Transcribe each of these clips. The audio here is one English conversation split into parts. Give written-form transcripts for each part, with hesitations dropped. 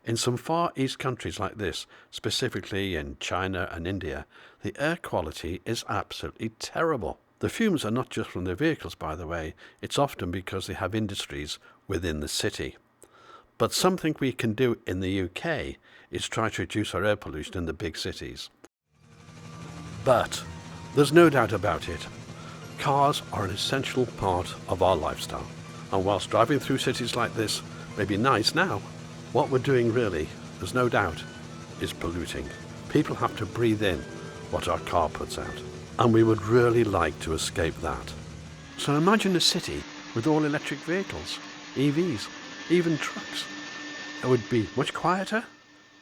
In some Far East countries like this, specifically in China and India, the air quality is absolutely terrible. The fumes are not just from their vehicles, by the way. It's often because they have industries within the city. But something we can do in the UK is try to reduce our air pollution in the big cities. But there's no doubt about it. Cars are an essential part of our lifestyle. And whilst driving through cities like this may be nice now, what we're doing really, there's no doubt, is polluting. People have to breathe in what our car puts out. And we would really like to escape that. So imagine a city with all electric vehicles, EVs, even trucks. It would be much quieter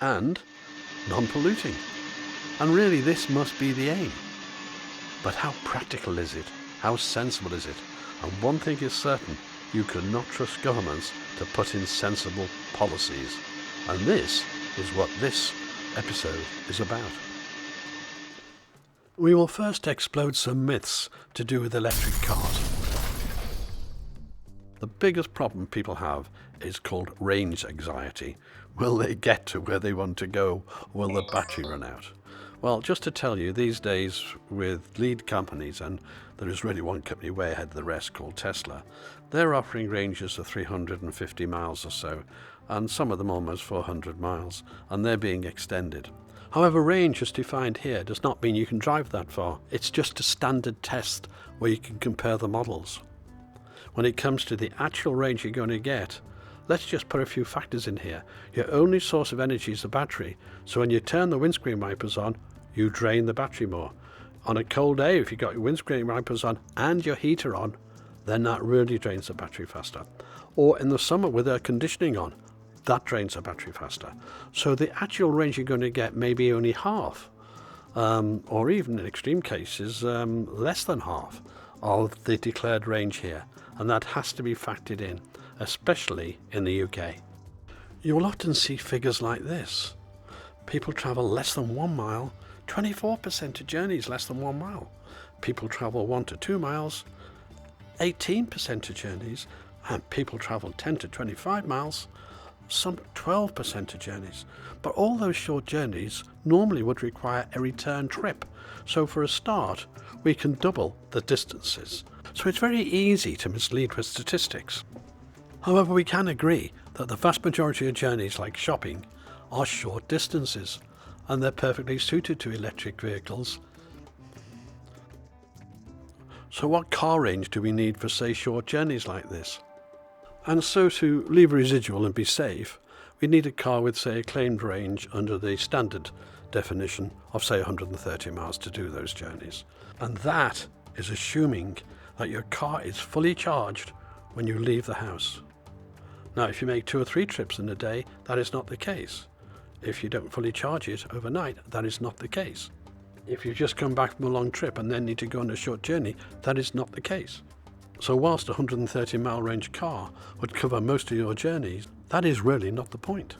and non-polluting. And really this must be the aim. But how practical is it? How sensible is it? And one thing is certain, you cannot trust governments to put in sensible policies. And this is what this episode is about. We will first explode some myths to do with electric cars. The biggest problem people have is called range anxiety. Will they get to where they want to go, or will the battery run out? Well, just to tell you, these days with lead companies, and there is really one company way ahead of the rest called Tesla, they're offering ranges of 350 miles or so, and some of them almost 400 miles, and they're being extended. However, range as defined here does not mean you can drive that far. It's just a standard test where you can compare the models. When it comes to the actual range you're going to get, let's just put a few factors in here. Your only source of energy is the battery, so when you turn the windscreen wipers on, you drain the battery more. On a cold day, if you've got your windscreen wipers on and your heater on, then that really drains the battery faster. Or in the summer with air conditioning on, that drains the battery faster. So the actual range you're going to get may be only half, or even in extreme cases, less than half of the declared range here. And that has to be factored in, especially in the UK. You will often see figures like this. People travel less than 1 mile, 24% of journeys less than 1 mile. People travel 1 to 2 miles, 18% of journeys, and people travel 10 to 25 miles, some 12% of journeys. But all those short journeys normally would require a return trip. So for a start, we can double the distances. So it's very easy to mislead with statistics. However, we can agree that the vast majority of journeys, like shopping, are short distances, and they're perfectly suited to electric vehicles. So what car range do we need for, say, short journeys like this? And so to leave a residual and be safe, we need a car with, say, a claimed range under the standard definition of, say, 130 miles to do those journeys. And that is assuming that your car is fully charged when you leave the house. Now, if you make 2 or 3 trips in a day, that is not the case. If you don't fully charge it overnight, that is not the case. If you just come back from a long trip and then need to go on a short journey, that is not the case. So whilst a 130 mile range car would cover most of your journeys, that is really not the point.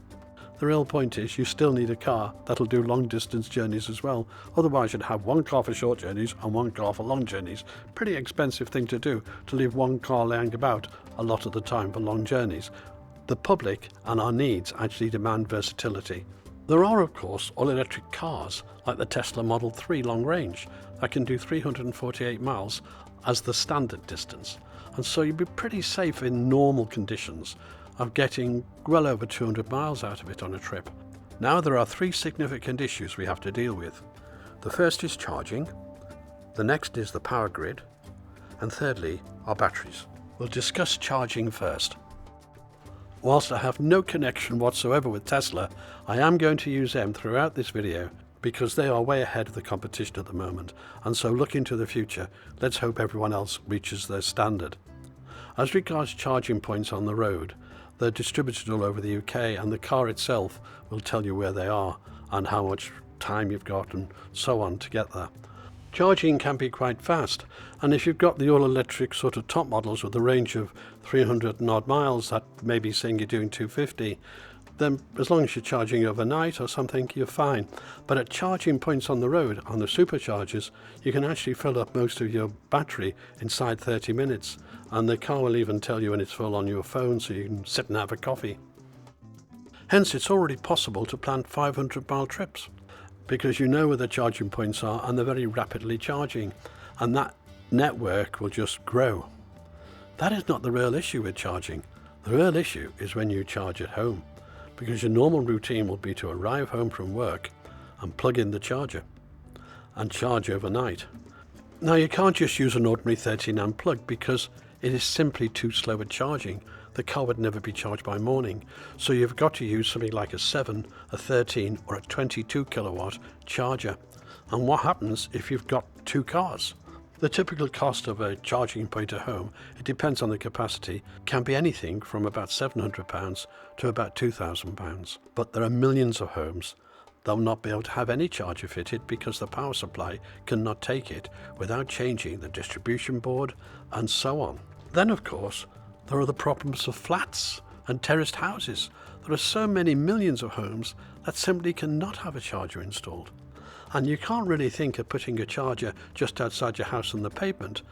The real point is you still need a car that'll do long distance journeys as well. Otherwise you'd have 1 car for short journeys and 1 car for long journeys. Pretty expensive thing to do, to leave 1 car laying about a lot of the time for long journeys. The public and our needs actually demand versatility. There are, of course, all-electric cars like the Tesla Model 3 long range that can do 348 miles as the standard distance. And so you'd be pretty safe in normal conditions of getting well over 200 miles out of it on a trip. Now there are 3 significant issues we have to deal with. The first is charging, the next is the power grid, and thirdly, our batteries. We'll discuss charging first. Whilst I have no connection whatsoever with Tesla, I am going to use them throughout this video because they are way ahead of the competition at the moment, and so looking to the future, let's hope everyone else reaches their standard. As regards charging points on the road, they're distributed all over the UK, and the car itself will tell you where they are and how much time you've got and so on to get there. Charging can be quite fast, and if you've got the all-electric sort of top models with a range of 300 and odd miles, that may be saying you're doing 250, then as long as you're charging overnight or something, you're fine. But at charging points on the road, on the superchargers, you can actually fill up most of your battery inside 30 minutes, and the car will even tell you when it's full on your phone so you can sit and have a coffee. Hence, it's already possible to plan 500-mile trips because you know where the charging points are and they're very rapidly charging, and that network will just grow. That is not the real issue with charging. The real issue is when you charge at home, because your normal routine will be to arrive home from work and plug in the charger and charge overnight. Now, you can't just use an ordinary 13-amp plug because it is simply too slow at charging. The car would never be charged by morning. So you've got to use something like a 7, a 13 or a 22 kilowatt charger. And what happens if you've got two cars? The typical cost of a charging point at home, it depends on the capacity, can be anything from about £700 to about £2,000. But there are millions of homes that will not be able to have any charger fitted because the power supply cannot take it without changing the distribution board and so on. Then, of course, there are the problems of flats and terraced houses. There are so many millions of homes that simply cannot have a charger installed. And you can't really think of putting a charger just outside your house on the pavement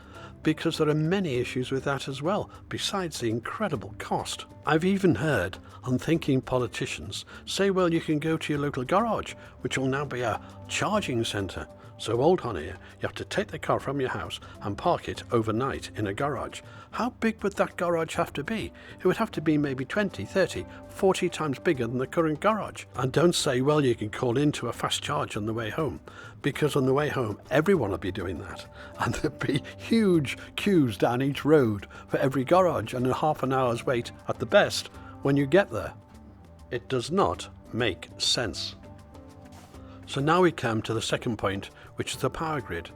because there are many issues with that as well, besides the incredible cost. I've even heard unthinking politicians say, well, you can go to your local garage, which will now be a charging centre. So hold on here, you have to take the car from your house and park it overnight in a garage. How big would that garage have to be? It would have to be maybe 20, 30, 40 times bigger than the current garage. And don't say, well, you can call into a fast charge on the way home, because on the way home, everyone will be doing that. And there'll be huge queues down each road for every garage and a half an hour's wait at the best when you get there. It does not make sense. So now we come to the second point, which is the power grid.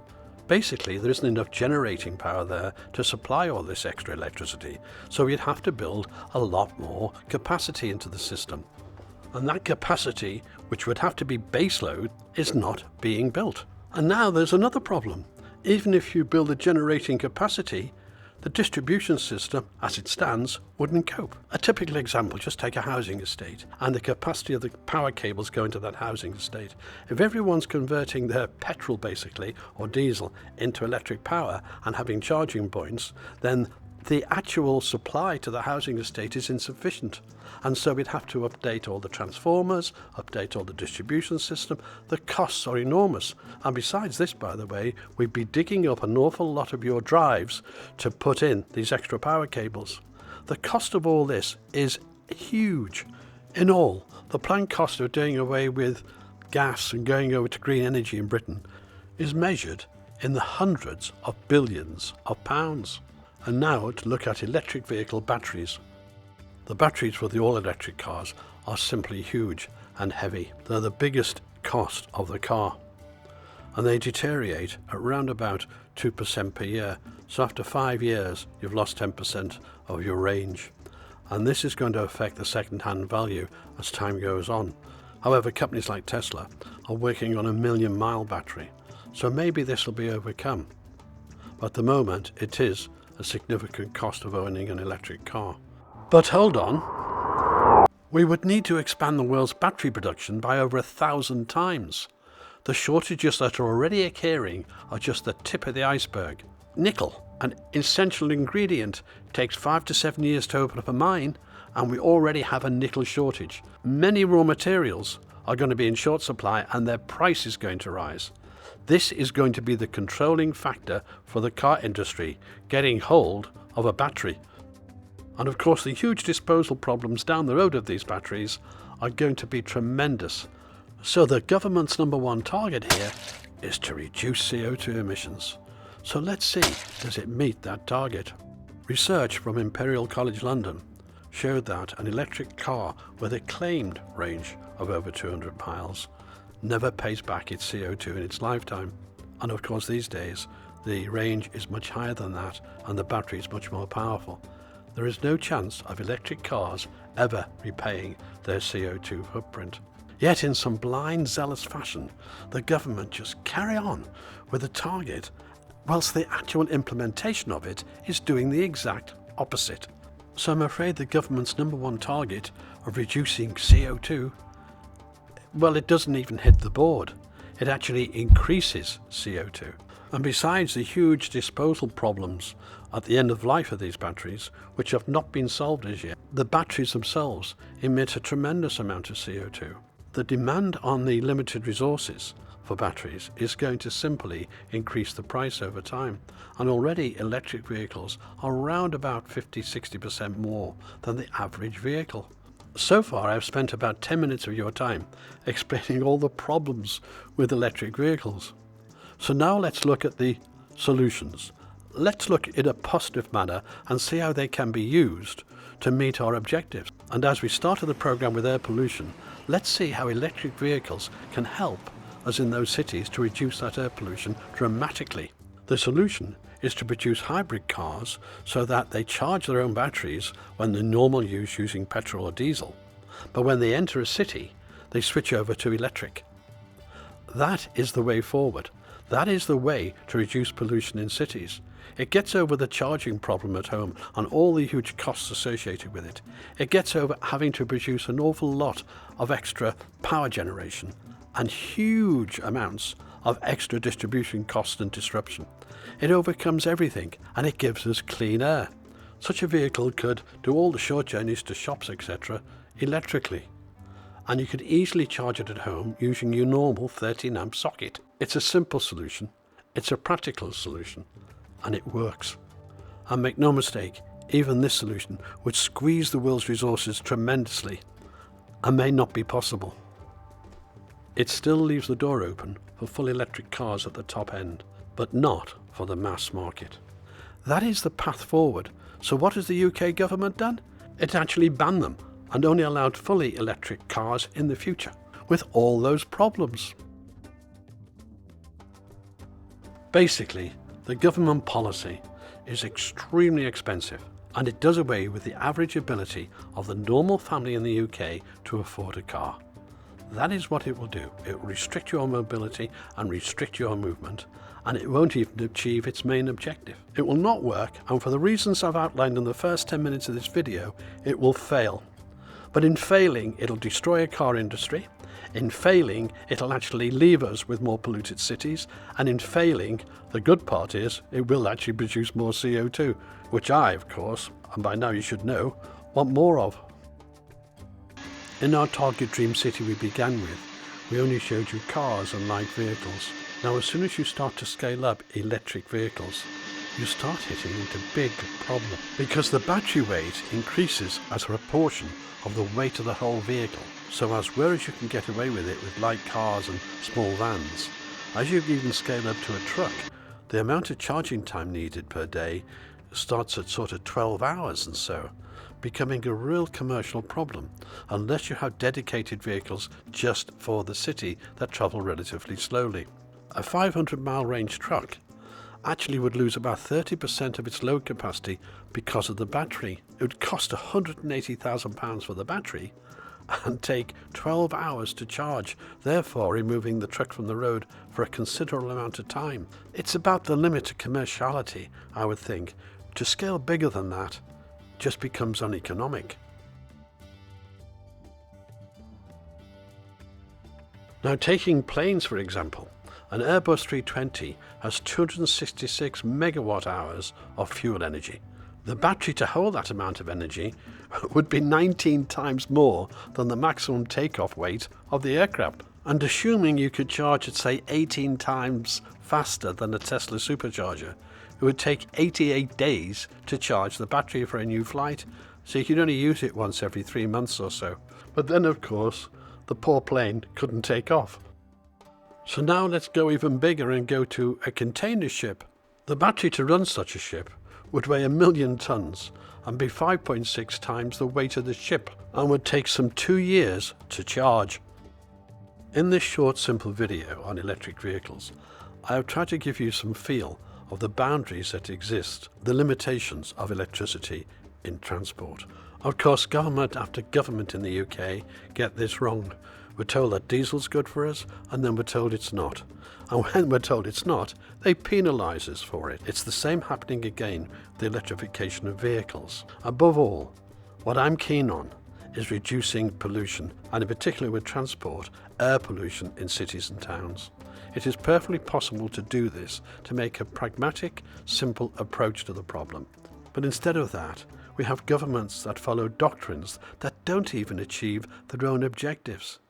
Basically, there isn't enough generating power there to supply all this extra electricity, so we'd have to build a lot more capacity into the system. And that capacity, which would have to be baseload, is not being built. And now there's another problem. Even if you build a generating capacity, the distribution system, as it stands, wouldn't cope. A typical example, just take a housing estate and the capacity of the power cables going to that housing estate. If everyone's converting their petrol, basically, or diesel, into electric power and having charging points, then the actual supply to the housing estate is insufficient. And so we'd have to update all the transformers, update all the distribution system. The costs are enormous. And besides this, by the way, we'd be digging up an awful lot of your drives to put in these extra power cables. The cost of all this is huge. In all, the planned cost of doing away with gas and going over to green energy in Britain is measured in the hundreds of billions of pounds. And now to look at electric vehicle batteries. The batteries for the all-electric cars are simply huge and heavy. They're the biggest cost of the car. And they deteriorate at around about 2% per year. So after 5 years, you've lost 10% of your range. And this is going to affect the second-hand value as time goes on. However, companies like Tesla are working on a 1,000,000-mile battery. So maybe this will be overcome. But at the moment, it is a significant cost of owning an electric car. But hold on, we would need to expand the world's battery production by over 1,000 times. The shortages that are already occurring are just the tip of the iceberg. Nickel, an essential ingredient, takes 5 to 7 years to open up a mine, and we already have a nickel shortage. Many raw materials are going to be in short supply and their price is going to rise. This is going to be the controlling factor for the car industry getting hold of a battery. And of course, the huge disposal problems down the road of these batteries are going to be tremendous. So the government's number one target here is to reduce CO2 emissions. So let's see, does it meet that target? Research from Imperial College London showed that an electric car with a claimed range of over 200 miles never pays back its CO2 in its lifetime. And of course, these days, the range is much higher than that and the battery is much more powerful. There is no chance of electric cars ever repaying their CO2 footprint. Yet in some blind, zealous fashion, the government just carry on with the target, whilst the actual implementation of it is doing the exact opposite. So I'm afraid the government's number one target of reducing CO2, well, it doesn't even hit the board. It actually increases CO2. And besides the huge disposal problems at the end of life of these batteries, which have not been solved as yet, the batteries themselves emit a tremendous amount of CO2. The demand on the limited resources for batteries is going to simply increase the price over time, and already electric vehicles are around about 50-60% more than the average vehicle. So far I've spent about 10 minutes of your time explaining all the problems with electric vehicles. So now let's look at the solutions. Let's look in a positive manner and see how they can be used to meet our objectives. And as we started the program with air pollution, let's see how electric vehicles can help us in those cities to reduce that air pollution dramatically. The solution is to produce hybrid cars so that they charge their own batteries when the normal use using petrol or diesel, but when they enter a city, they switch over to electric. That is the way forward. That is the way to reduce pollution in cities. It gets over the charging problem at home and all the huge costs associated with it. It gets over having to produce an awful lot of extra power generation and huge amounts of extra distribution cost and disruption. It overcomes everything, and it gives us clean air. Such a vehicle could do all the short journeys to shops, etc. electrically, and you could easily charge it at home using your normal 13 amp socket. It's a simple solution, it's a practical solution, and it works. And make no mistake, even this solution would squeeze the world's resources tremendously and may not be possible. It still leaves the door open for full electric cars at the top end, but not for the mass market. That is the path forward. So what has the UK government done? It actually banned them and only allowed fully electric cars in the future, with all those problems. Basically, the government policy is extremely expensive, and it does away with the average ability of the normal family in the UK to afford a car. That is what it will do. It will restrict your mobility and restrict your movement, and it won't even achieve its main objective. It will not work, and for the reasons I've outlined in the first 10 minutes of this video, it will fail. But in failing, it'll destroy a car industry. In failing, it'll actually leave us with more polluted cities. And in failing, the good part is it will actually produce more CO2, which I, of course, and by now you should know, want more of. In our target dream city we began with, we only showed you cars and light vehicles. Now as soon as you start to scale up electric vehicles, you start hitting into big problem, because the battery weight increases as a proportion of the weight of the whole vehicle. So whereas you can get away with it with light cars and small vans, as you even scale up to a truck, the amount of charging time needed per day starts at sort of 12 hours and so, becoming a real commercial problem unless you have dedicated vehicles just for the city that travel relatively slowly. A 500-mile range truck actually would lose about 30% of its load capacity because of the battery. It would cost £180,000 for the battery and take 12 hours to charge, therefore removing the truck from the road for a considerable amount of time. It's about the limit of commerciality, I would think. To scale bigger than that just becomes uneconomic. Now, taking planes for example, an Airbus 320 has 266 megawatt hours of fuel energy. The battery to hold that amount of energy would be 19 times more than the maximum takeoff weight of the aircraft. And assuming you could charge it, say, 18 times faster than a Tesla supercharger, it would take 88 days to charge the battery for a new flight, so you could only use it once every 3 months or so. But then, of course, the poor plane couldn't take off. So now let's go even bigger and go to a container ship. The battery to run such a ship would weigh 1 million tons and be 5.6 times the weight of the ship, and would take some 2 years to charge. In this short simple video on electric vehicles, I have tried to give you some feel of the boundaries that exist, the limitations of electricity in transport. Of course, government after government in the UK get this wrong. We're told that diesel's good for us, and then we're told it's not. And when we're told it's not, they penalise us for it. It's the same happening again with the electrification of vehicles. Above all, what I'm keen on is reducing pollution, and in particular with transport, air pollution in cities and towns. It is perfectly possible to do this, to make a pragmatic, simple approach to the problem. But instead of that, we have governments that follow doctrines that don't even achieve their own objectives.